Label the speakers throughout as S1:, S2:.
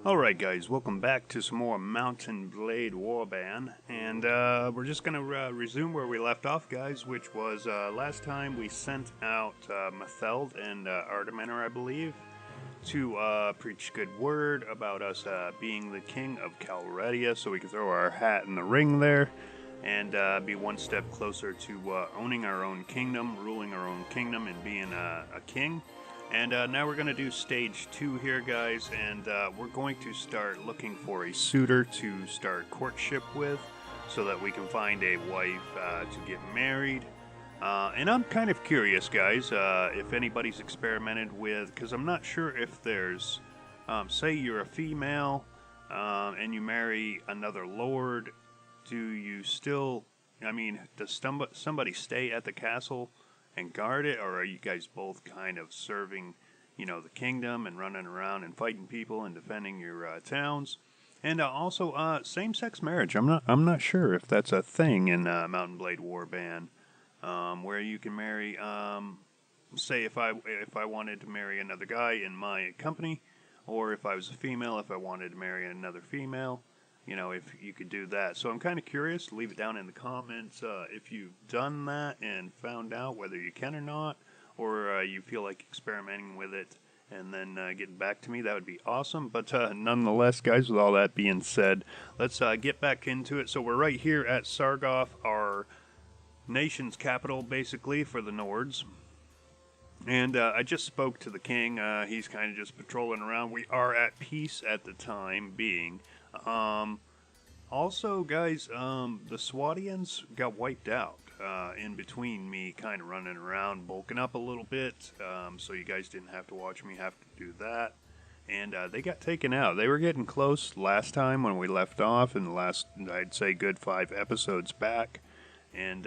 S1: Alright guys, welcome back to some more Mountain Blade Warband, and we're just going to resume where we left off, guys, which was last time we sent out Matheld and Artemenor, I believe, to preach good word about us being the king of Calradia, so we could throw our hat in the ring there, and be one step closer to owning our own kingdom, ruling our own kingdom, and being a king. And now we're going to do stage 2 here, guys, and we're going to start looking for a suitor to start courtship with so that we can find a wife to get married. And I'm kind of curious, guys, if anybody's experimented with, because I'm not sure if there's, say you're a female and you marry another lord, do you still, does somebody stay at the castle and guard it, or are you guys both kind of serving, the kingdom and running around and fighting people and defending your towns? And also, same-sex marriage. I'm not sure if that's a thing in Mountain Blade Warband, where you can marry. Say if I wanted to marry another guy in my company, or if I was a female, if I wanted to marry another female. If you could do that. So I'm kind of curious. Leave it down in the comments if you've done that and found out whether you can or not, or you feel like experimenting with it and then getting back to me. That would be awesome. But nonetheless, guys, with all that being said, let's get back into it. So we're right here at Sargoth, our nation's capital, basically, for the Nords. And I just spoke to the king. He's kind of just patrolling around. We are at peace at the time being. Also, guys, the Swadians got wiped out in between me kind of running around, bulking up a little bit, so you guys didn't have to watch me have to do that. And they got taken out. They were getting close last time when we left off in the last, I'd say, good 5 episodes back. And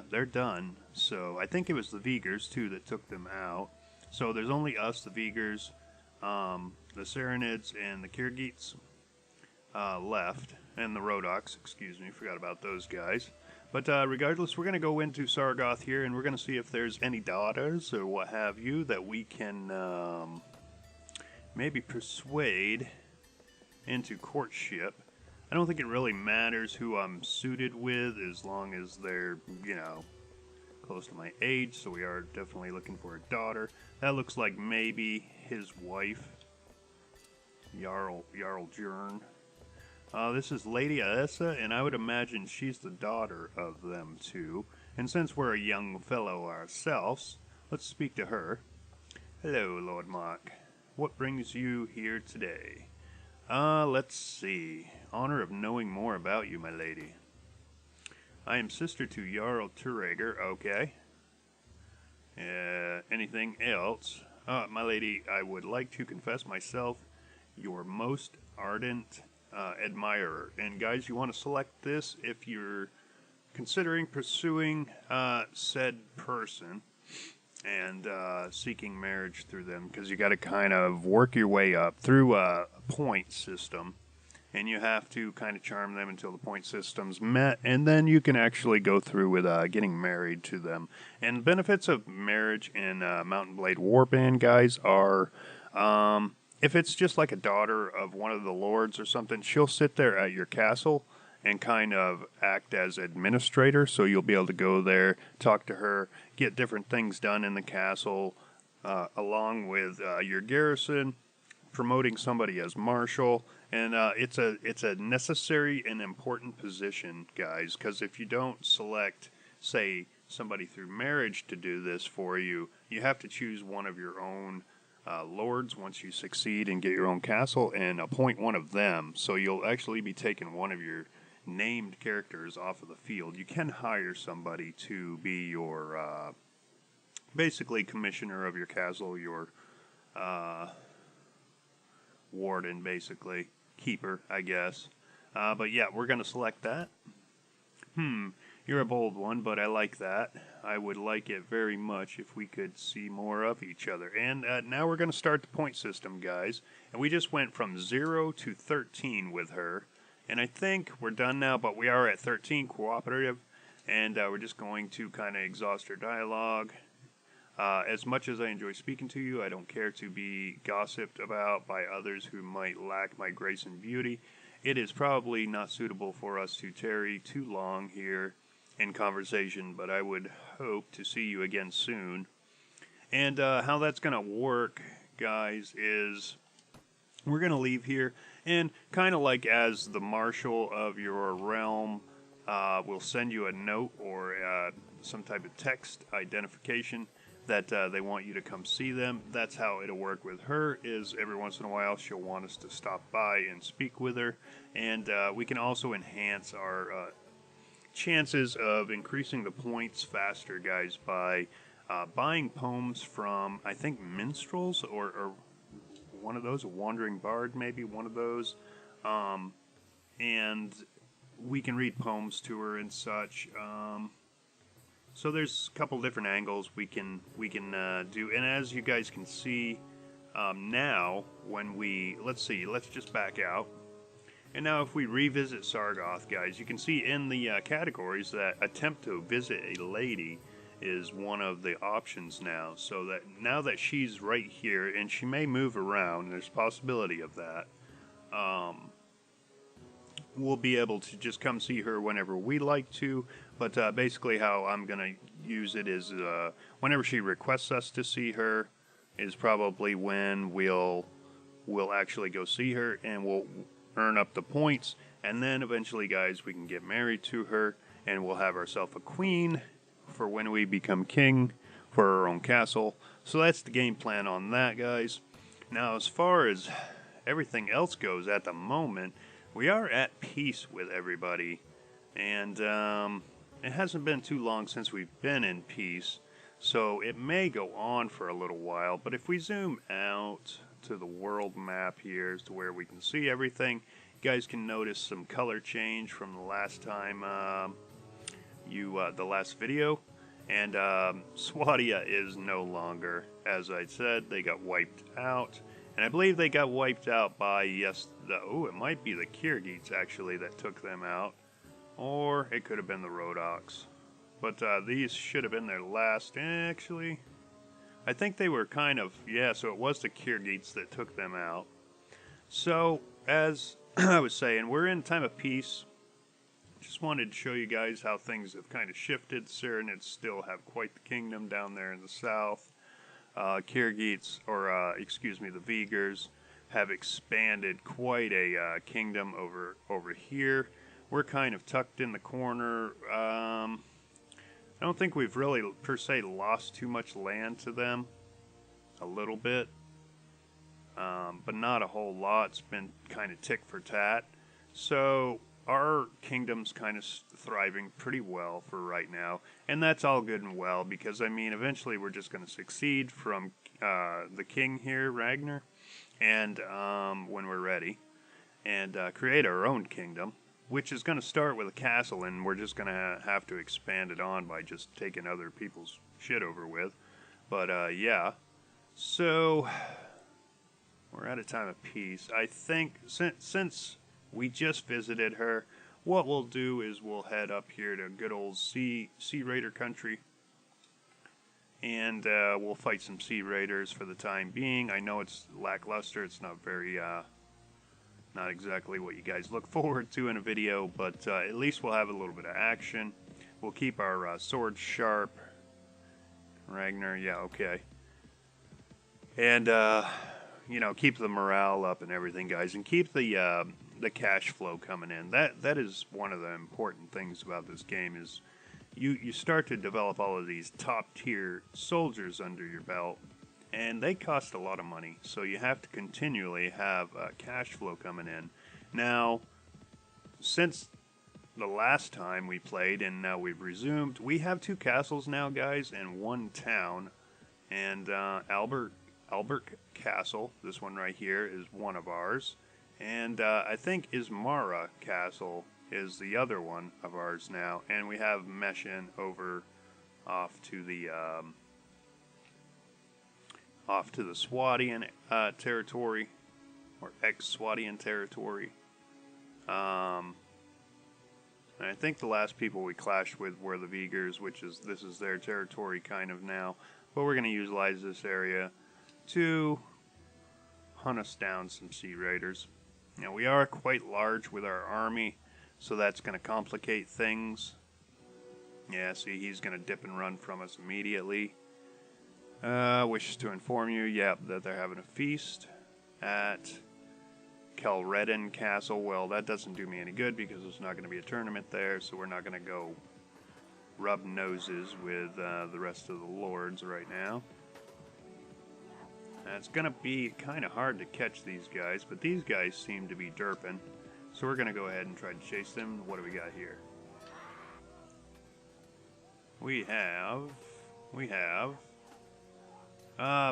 S1: they're done. So I think it was the Vigors, too, that took them out. So there's only us, the Vigors, the Serenids, and the Kirgits left, and the Rodox, excuse me, forgot about those guys. But regardless, we're going to go into Sargoth here, and we're going to see if there's any daughters or what have you that we can maybe persuade into courtship. I don't think it really matters who I'm suited with as long as they're, close to my age, so we are definitely looking for a daughter. That looks like maybe his wife, Jarl Jern. This is Lady Aessa, and I would imagine she's the daughter of them two. And since we're a young fellow ourselves, let's speak to her. Hello, Lord Mark. What brings you here today? Let's see. Honor of knowing more about you, my lady. I am sister to Jarl Turager, okay. Anything else? My lady, I would like to confess myself your most ardent admirer. And guys, you want to select this if you're considering pursuing said person and seeking marriage through them, because you got to kind of work your way up through a point system, and you have to kind of charm them until the point system's met, and then you can actually go through with getting married to them. And the benefits of marriage in Mountain Blade Warband, guys, are if it's just like a daughter of one of the lords or something, she'll sit there at your castle and kind of act as administrator, so you'll be able to go there, talk to her, get different things done in the castle, along with your garrison, promoting somebody as marshal, and it's a necessary and important position, guys, because if you don't select, say, somebody through marriage to do this for you, you have to choose one of your own lords once you succeed and get your own castle and appoint one of them. So you'll actually be taking one of your named characters off of the field. You can hire somebody to be your basically commissioner of your castle, your warden, basically keeper, I guess. But yeah, we're going to select that. You're a bold one, but I like that. I would like it very much if we could see more of each other. And now we're going to start the point system, guys. And we just went from 0 to 13 with her. And I think we're done now, but we are at 13 cooperative. And we're just going to kind of exhaust her dialogue. As much as I enjoy speaking to you, I don't care to be gossiped about by others who might lack my grace and beauty. It is probably not suitable for us to tarry too long here in conversation, but I would hope to see you again soon. And how that's going to work, guys, is we're going to leave here, and kind of like as the marshal of your realm will send you a note or some type of text identification that they want you to come see them. That's how it'll work with her, is every once in a while she'll want us to stop by and speak with her. And we can also enhance our chances of increasing the points faster, guys, by buying poems from, I think, minstrels or one of those, a wandering bard, maybe one of those. And we can read poems to her and such. So there's a couple different angles we can do, and as you guys can see now, when let's just back out, and now if we revisit Sargoth, guys, you can see in the categories that attempt to visit a lady is one of the options now. So that now that she's right here, and she may move around, there's a possibility of that. We'll be able to just come see her whenever we like to, but basically how I'm going to use it is whenever she requests us to see her is probably when we'll actually go see her, and we'll earn up the points, and then eventually, guys, we can get married to her, and we'll have ourselves a queen for when we become king for our own castle. So that's the game plan on that, guys. Now, as far as everything else goes at the moment, we are at peace with everybody, and it hasn't been too long since we've been in peace, so it may go on for a little while. But if we zoom out to the world map here to where we can see everything, you guys can notice some color change from the last time, the last video, and Swadia is no longer, as I said, they got wiped out. And I believe they got wiped out by, it might be the Kyrgyz, actually, that took them out. Or it could have been the Rhodoks. But these should have been their last, actually. I think they were so it was the Kyrgyz that took them out. So, as I was saying, we're in time of peace. Just wanted to show you guys how things have kind of shifted. Saranids still have quite the kingdom down there in the south. Kyrgyz, the Vigors, have expanded quite a kingdom over here. We're kind of tucked in the corner. I don't think we've really, per se, lost too much land to them. A little bit. But not a whole lot. It's been kind of tick for tat. So our kingdom's kind of thriving pretty well for right now, and that's all good and well, because I mean eventually we're just going to succeed from the king here, Ragnar, and when we're ready, and create our own kingdom, which is going to start with a castle, and we're just going to have to expand it on by just taking other people's shit over with. But yeah, so we're at a time of peace. I think since we just visited her, what we'll do is we'll head up here to good old Sea Raider country, and we'll fight some Sea Raiders for the time being. I know it's lackluster, it's not very, not exactly what you guys look forward to in a video, but at least we'll have a little bit of action. We'll keep our swords sharp. Ragnar, yeah, okay. And, keep the morale up and everything, guys, and keep the cash flow coming in. That is one of the important things about this game, is you start to develop all of these top tier soldiers under your belt, and they cost a lot of money, so you have to continually have cash flow coming in. Now, since the last time we played, and now we've resumed, we have 2 castles now, guys, and 1 town, and Albert Castle, this one right here, is one of ours. And I think Ismara Castle is the other one of ours now. And we have Meshin off to the Swadian territory, or ex-Swadian territory. And I think the last people we clashed with were the Vigors, this is their territory kind of now. But we're going to utilize this area to hunt us down some sea raiders. Now, we are quite large with our army, so that's going to complicate things. Yeah, see, he's going to dip and run from us immediately. Wishes to inform you, that they're having a feast at Calradia Castle. Well, that doesn't do me any good because there's not going to be a tournament there, so we're not going to go rub noses with the rest of the lords right now. It's going to be kind of hard to catch these guys, but these guys seem to be derping, so we're going to go ahead and try to chase them. What do we got here? We have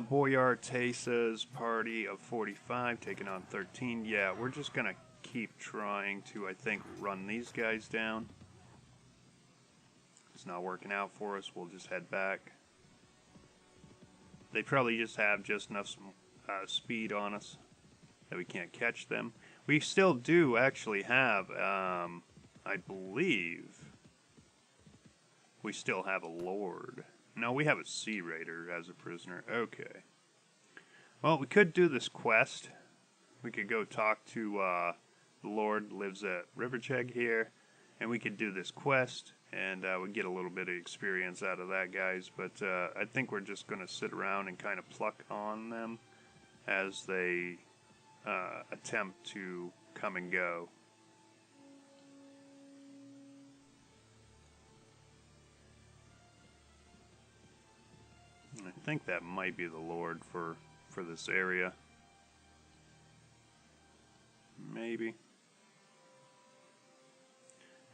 S1: Boyar Tesa's party of 45 taking on 13. Yeah, we're just going to keep trying to, I think, run these guys down. It's not working out for us. We'll just head back. They probably just have enough speed on us that we can't catch them. We still do actually have, I believe, we still have a lord. No, we have a sea raider as a prisoner. Okay. Well, we could do this quest. We could go talk to the lord lives at Rivercheg here, and we could do this quest, and we'd get a little bit of experience out of that, guys. But I think we're just going to sit around and kind of pluck on them as they attempt to come and go. I think that might be the lord for this area. Maybe.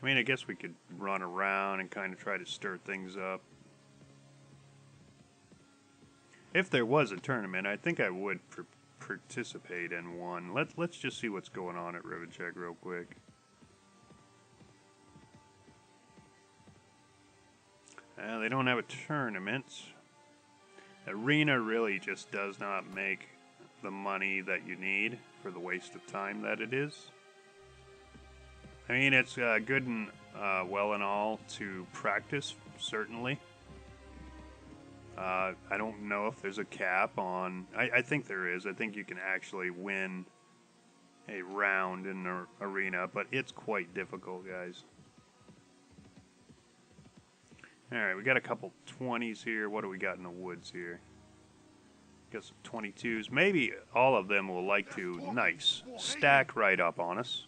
S1: I mean, I guess we could run around and kind of try to stir things up. If there was a tournament, I think I would participate in one. Let's just see what's going on at Rivercheg real quick. They don't have a tournament. Arena really just does not make the money that you need for the waste of time that it is. I mean, it's good and well and all to practice, certainly. I don't know if there's a cap on... I think there is. I think you can actually win a round in the arena, but it's quite difficult, guys. Alright, we got a couple 20s here. What do we got in the woods here? Got some 22s. Maybe all of them will like to, stack right up on us.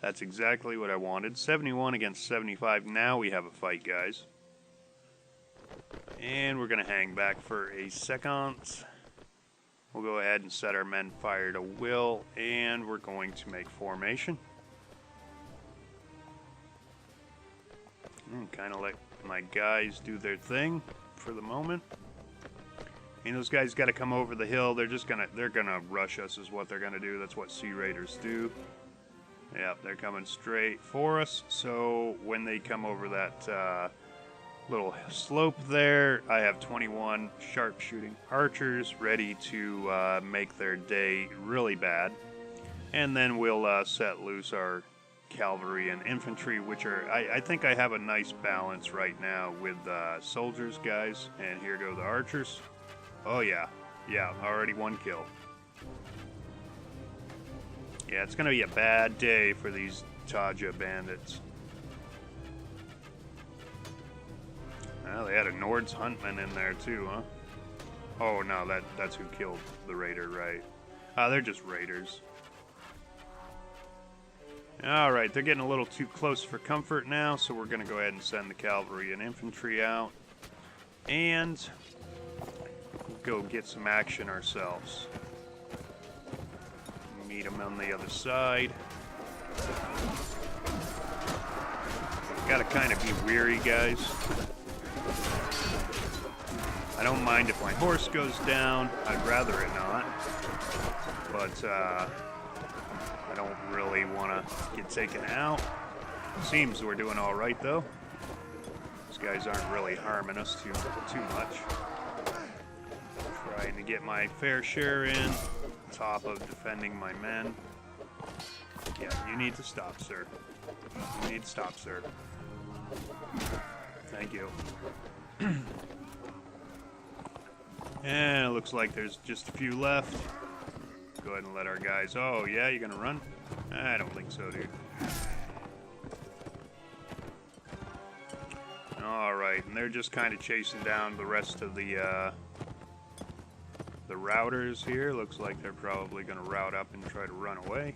S1: That's exactly what I wanted. 71 against 75. Now we have a fight, guys. And we're going to hang back for a second. We'll go ahead and set our men fire to will, and we're going to make formation. And kind of let my guys do their thing for the moment. And those guys got to come over the hill. They're gonna rush us is what they're gonna do. That's what sea raiders do. Yep, they're coming straight for us. So when they come over that little slope there, I have 21 sharpshooting archers ready to make their day really bad. And then we'll set loose our cavalry and infantry, which are, I think I have a nice balance right now with soldiers, guys. And here go the archers. Oh yeah, already one kill. Yeah, it's gonna be a bad day for these Taja bandits. Well, they had a Nord's Huntman in there too, huh? Oh no, that's who killed the raider, right? They're just raiders. Alright, they're getting a little too close for comfort now, so we're going to go ahead and send the cavalry and infantry out. And go get some action ourselves. Meet them on the other side. Gotta kind of be weary, guys. I don't mind if my horse goes down. I'd rather it not. But, I don't really want to get taken out. Seems we're doing all right, though. These guys aren't really harming us too much. Trying to get my fair share in, on top of defending my men. Yeah, you need to stop, sir. You need to stop, sir. Thank you. And it looks like there's just a few left. Go ahead and let our guys... Oh, yeah, you're gonna run? I don't think so, dude. Alright, and they're just kind of chasing down the rest of the routers here. Looks like they're probably gonna route up and try to run away.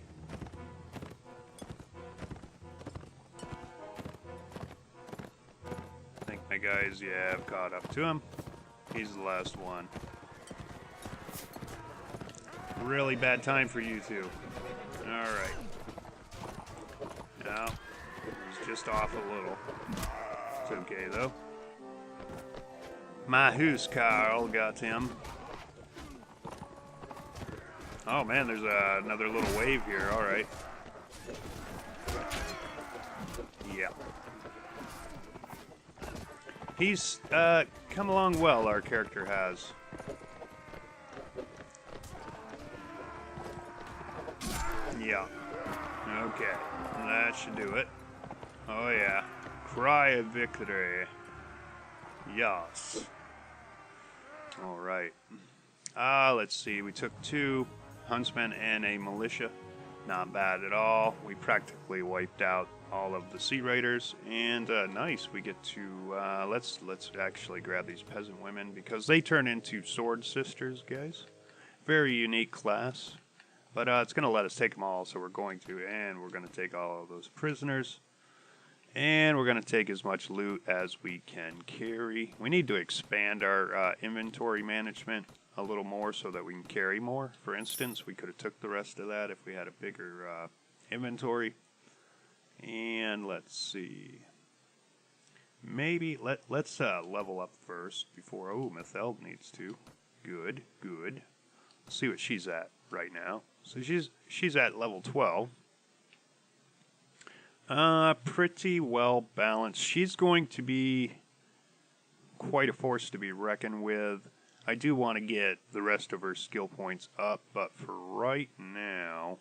S1: I think my guys, yeah, have caught up to him. He's the last one. Really bad time for you two. Alright. Now, he's just off a little. It's okay, though. My hoose Carl got him. Oh, man, there's another little wave here. Alright. Yeah. He's come along well, our character has. Yeah. Okay. That should do it. Oh, yeah. Cry of victory. Yes. Alright. Let's see. We took 2 huntsmen and a militia. Not bad at all. We practically wiped out all of the sea raiders. And nice. We get to... let's actually grab these peasant women because they turn into sword sisters, guys. Very unique class. But it's going to let us take them all, so we're going to. And we're going to take all of those prisoners. And we're going to take as much loot as we can carry. We need to expand our inventory management a little more so that we can carry more. For instance, we could have took the rest of that if we had a bigger inventory. And let's see. Maybe let's level up first before... Oh, Metheld needs to. Good, good. Let's see what she's at right now. So she's at level 12. Pretty well balanced. She's going to be quite a force to be reckoned with. I do want to get the rest of her skill points up, but for right now,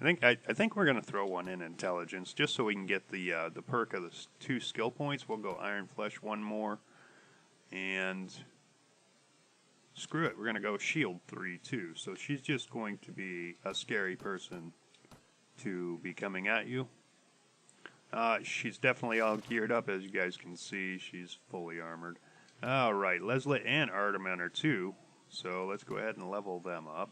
S1: I think we're going to throw one in intelligence just so we can get the perk of the 2 skill points. We'll go Iron Flesh 1 more, and screw it, we're going to go Shield 3 too. So she's just going to be a scary person to be coming at you. She's definitely all geared up, as you guys can see. She's fully armored. Alright, Leslie and Artemin are too, so let's go ahead and level them up.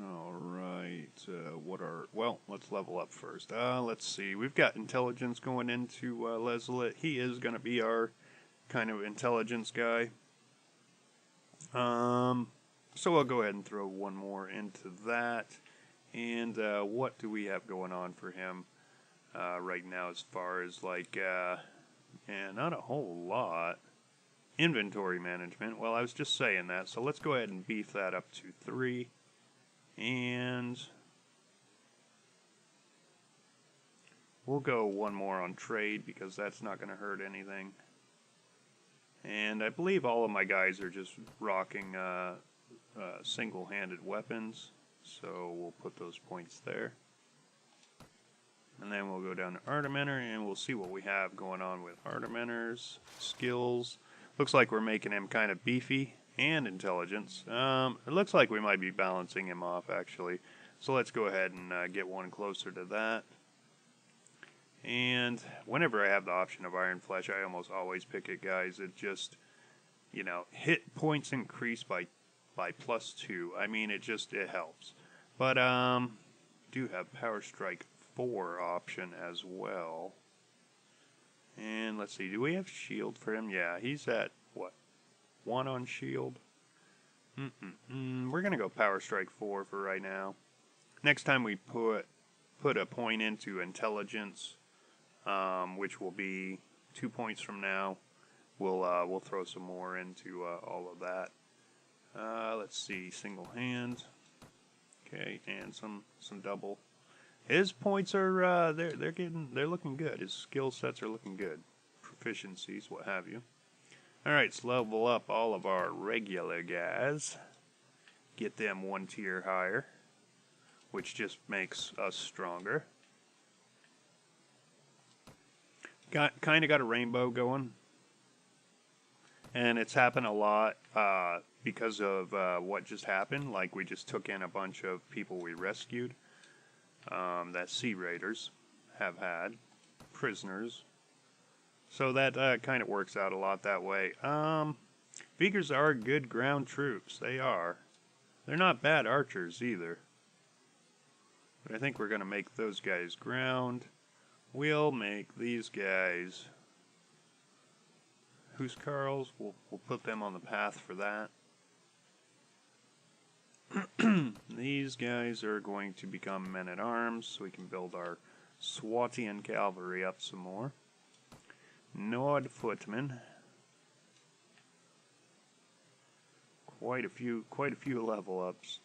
S1: Alright, well, let's level up first. Let's see, we've got intelligence going into Leslie. He is going to be our kind of intelligence guy. So I'll go ahead and throw one more into that. And what do we have going on for him right now as far as like, not a whole lot. Inventory management. Well, I was just saying that. So let's go ahead and beef that up to 3. And we'll go one more on trade because that's not going to hurt anything. And I believe all of my guys are just rocking... single-handed weapons, so we'll put those points there. And then we'll go down to Arteminer and we'll see what we have going on with Arteminer's skills. Looks like we're making him kind of beefy and intelligence. It looks like we might be balancing him off actually. So let's go ahead and get one closer to that. And whenever I have the option of Iron Flesh, I almost always pick it, guys. It just, you know, hit points increase by +2. I mean, it helps. But do have Power Strike 4 option as well. And let's see, do we have shield for him? Yeah, he's at what, 1 on shield. We're gonna go Power Strike 4 for right now. Next time we put a point into intelligence, which will be 2 points from now, we'll throw some more into all of that. Let's see, single hand. Okay, and some double. His points are they're looking good. His skill sets are looking good. Proficiencies, what have you. Alright, let's level up all of our regular guys. Get them 1 tier higher, which just makes us stronger. Kinda got a rainbow going. And it's happened a lot because of what just happened. Like, we just took in a bunch of people we rescued that sea raiders have had, prisoners. So that kind of works out a lot that way. Vigors are good ground troops. They are. They're not bad archers either. But I think we're going to make those guys ground. We'll make these guys Huscarls. We'll put them on the path for that. These guys are going to become men-at-arms, so we can build our Swatian cavalry up some more. Nord footmen. Quite a few level ups.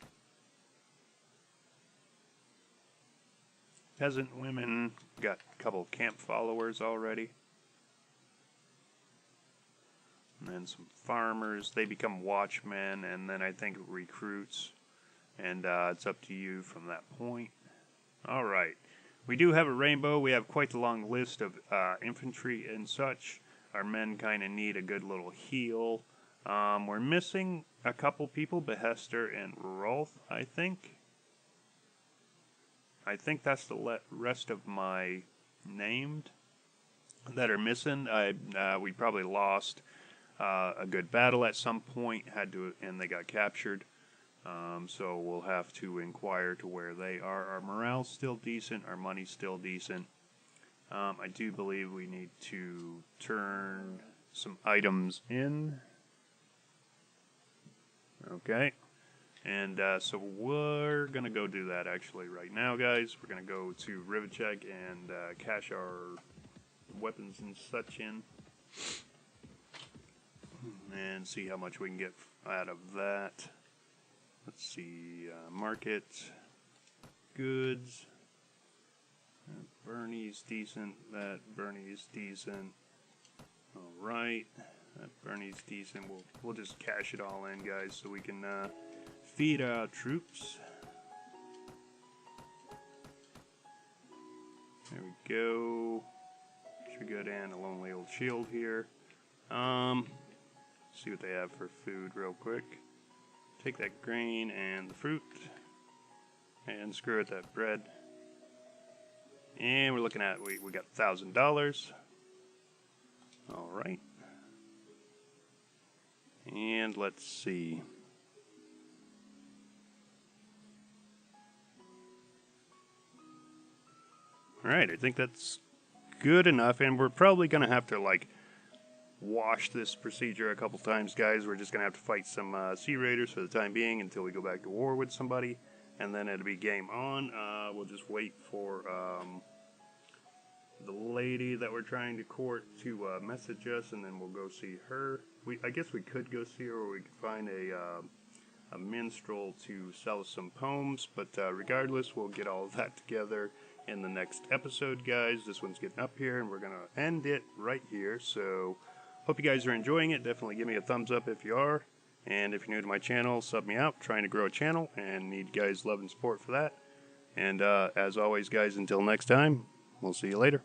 S1: Peasant women, got a couple of camp followers already. And then some farmers, they become watchmen, and then I think recruits. And it's up to you from that point. Alright, we do have a rainbow. We have quite the long list of infantry and such. Our men kind of need a good little heal. We're missing a couple people, Behester and Rolf, I think. I think that's the rest of my named that are missing. We probably lost a good battle at some point, and they got captured. So we'll have to inquire to where they are. Our morale's still decent. Our money's still decent. I do believe we need to turn some items in. Okay. And so we're going to go do that actually right now, guys. We're going to go to Rivachek and cash our weapons and such in. And see how much we can get out of that. Let's see, market, goods. Bernie's decent, that Bernie's decent. Alright, that Bernie's decent. We'll just cash it all in, guys, so we can feed our troops. There we go. Should be good, and a lonely old shield here. See what they have for food real quick. Take that grain and the fruit. And screw it, that bread. And we're looking at, we got $1,000. Alright. And let's see. Alright, I think that's good enough. And we're probably going to have to, like, wash this procedure a couple times, guys. We're just going to have to fight some sea raiders for the time being until we go back to war with somebody. And then it'll be game on. We'll just wait for the lady that we're trying to court to message us, and then we'll go see her. I guess we could go see her, or we could find a minstrel to sell us some poems. But regardless, we'll get all of that together in the next episode, guys. This one's getting up here, and we're going to end it right here. So hope you guys are enjoying it. Definitely give me a thumbs up if you are. And if you're new to my channel, sub me out. Trying to grow a channel and need guys' love and support for that. And as always, guys, until next time, we'll see you later.